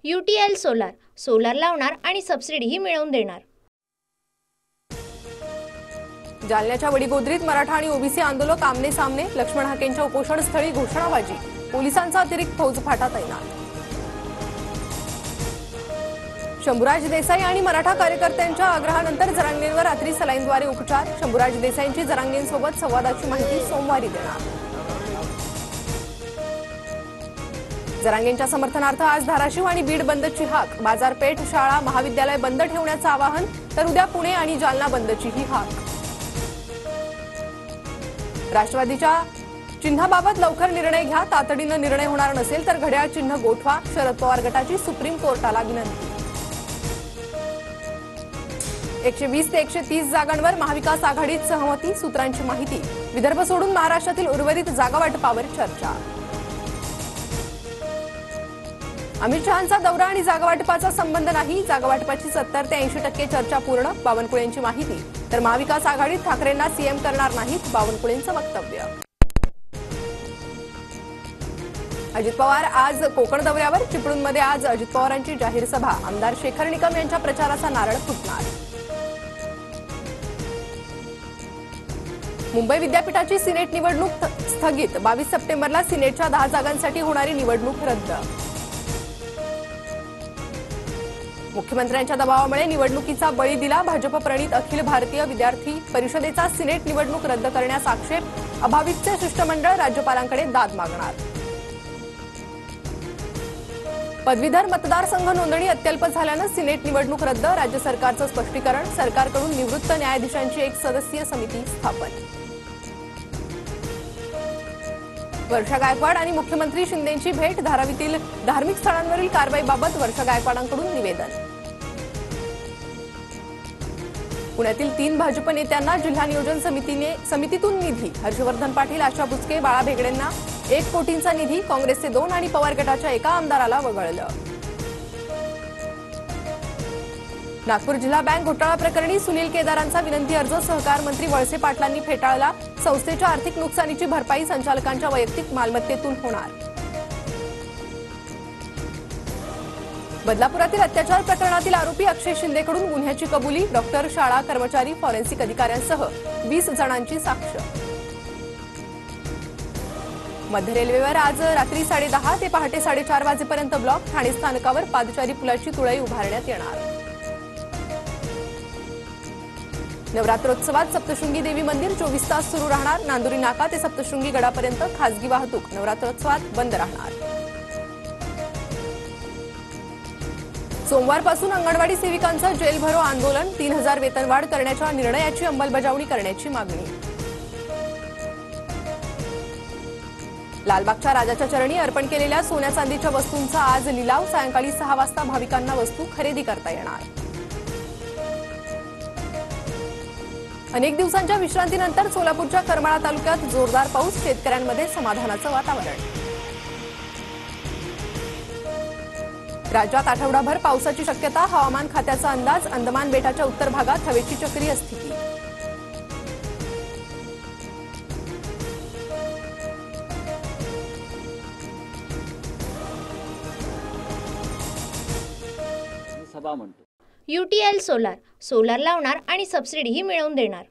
UTL solar, solar लावणार आणि सबसिडीही मिळवून देणार। जालन्याच्या वडीगोद्रीत मराठा आणि ओबीसी आंदोलक आमने सामने, लक्ष्मण हाकेंच्या उपोषणस्थळी घोषणाबाजी, पोलिसांचा अतिरिक्त फौजफाटा तैनात। शंभूराज देसाई आणि मराठा कार्यकर्त्यांच्या आग्रहानंतर जरांगेंवर रात्री सलाईनद्वारे उपचार, शंभूराज देसाईंची जरांगेंसोबत संवादाची माहिती सोमवारी देणार। जरांगेंच्या समर्थनार्थ आज धाराशिव आणि बीड बंदची हाक, बाजारपेठ, शाळा, महाविद्यालय बंद ठेवण्याचं आवाहन, तर उद्या पुणे आणि जालना बंदचीही हाक। राष्ट्रवादीच्या चिन्हाबाबत लवकर निर्णय घ्या, तातडीनं निर्णय होणार नसेल तर घड्याळ चिन्ह गोठवा, शरद पवार गटाची सुप्रीम कोर्टाला विनंती। 120 ते 130 जागांवर महाविकास आघाडीत सहमती, सूत्रांची माहिती, विदर्भ सोडून महाराष्ट्रातील उर्वरित जागा वाटपावर चर्चा। अमित शहांचा दौरा आणि जागा वाटपाचा संबंध नाही, जागा वाटपाची 70 ते 80% चर्चा पूर्ण, बावनकुळेंची माहिती, तर महाविकास आघाडीत ठाकरेंना सीएम करणार नाहीत, बावनकुळेंचं वक्तव्य। अजित पवार आज कोकण दौऱ्यावर, चिपळूणमध्ये आज अजित पवारांची जाहीर सभा, आमदार शेखर निकम यांच्या प्रचाराचा नारळ फुटणार। मुंबई विद्यापीठाची सिनेट निवडणूक स्थगित, 22 सप्टेंबरला सिनेटच्या 10 जागांसाठी होणारी निवडणूक रद्द। मुख्यमंत्र्यांच्या दबावामुळे निवडणुकीचा बळी दिला, भाजप प्रणित अखिल भारतीय विद्यार्थी परिषदेचा सिनेट निवडणूक रद्द करण्यास आक्षेप, अभाविपचे शिष्टमंडळ राज्यपालांकडे दाद मागणार। पदवीधर मतदारसंघ नोंदणी अत्यल्प झाल्यानं सिनेट निवडणूक रद्द, राज्य सरकारचं स्पष्टीकरण, सरकारकडून निवृत्त न्यायाधीशांची 1 सदस्यीय समिती स्थापन। वर्षा गायकवाड आणि मुख्यमंत्री शिंदेंची भेट, धारावीतील धार्मिक स्थळांवरील कारवाईबाबत वर्षा गायकवाडांकडून निवेदन। पुण्यातील 3 भाजप नेत्यांना जिल्हा नियोजन समितीतून निधी, हर्षवर्धन पाटील, आशा बुचके, बाळा भेगडेंना 1 कोटींचा निधी, काँग्रेसचे 2 आणि पवार गटाच्या 1 आमदाराला वगळलं। नागपूर जिल्हा बँक घोटाळा प्रकरणी सुनील केदारांचा विनंती अर्ज सहकार मंत्री वळसे पाटलांनी फेटाळला, संस्थेच्या आर्थिक नुकसानीची भरपाई संचालकांच्या वैयक्तिक मालमत्तेतून होणार। बदलापुरातील अत्याचार प्रकरणातील आरोपी अक्षय शिंदेकडून गुन्ह्याची कबुली, डॉक्टर, शाळा कर्मचारी, फॉरेन्सिक अधिकाऱ्यांसह 20 जणांची साक्ष। मध्य रेल्वेवर आज रात्री 10:30 ते पहाटे 4:30 वाजेपर्यंत ब्लॉक, ठाणे स्थानकावर पादचारी पुलाची तुळई उभारण्यात येणार। नवरात्रोत्सवात सप्तशृंगी देवी मंदिर 24 तास सुरू राहणार, नांदुरी नाका ते सप्तशृंगी गडापर्यंत खासगी वाहतूक नवरात्रोत्सवात बंद राहणार। सोमवारपासून अंगणवाडी सेविकांचं जेल भरो आंदोलन, 3000 वेतनवाढ करण्याच्या निर्णयाची अंमलबजावणी करण्याची मागणी। लालबागच्या राजाच्या चरणी अर्पण केलेल्या सोन्या चांदीच्या वस्तूंचा आज लिलाव, सायंकाळी 6 वाजता भाविकांना वस्तू खरेदी करता येणार। अनेक दिवसांच्या विश्रांतीनंतर सोलापूरच्या करमाळा तालुक्यात जोरदार पाऊस, शेतकऱ्यांमध्ये समाधानाचं वातावरण। राज्यात आठवडाभर पावसाची शक्यता, हवामान खात्याचा अंदाज, अंदमान बेटाच्या उत्तर भागात हवेची चक्रीय स्थिती। UTL सोलार, सोलार लावणार आणि सबसिडीही मिळवून देणार।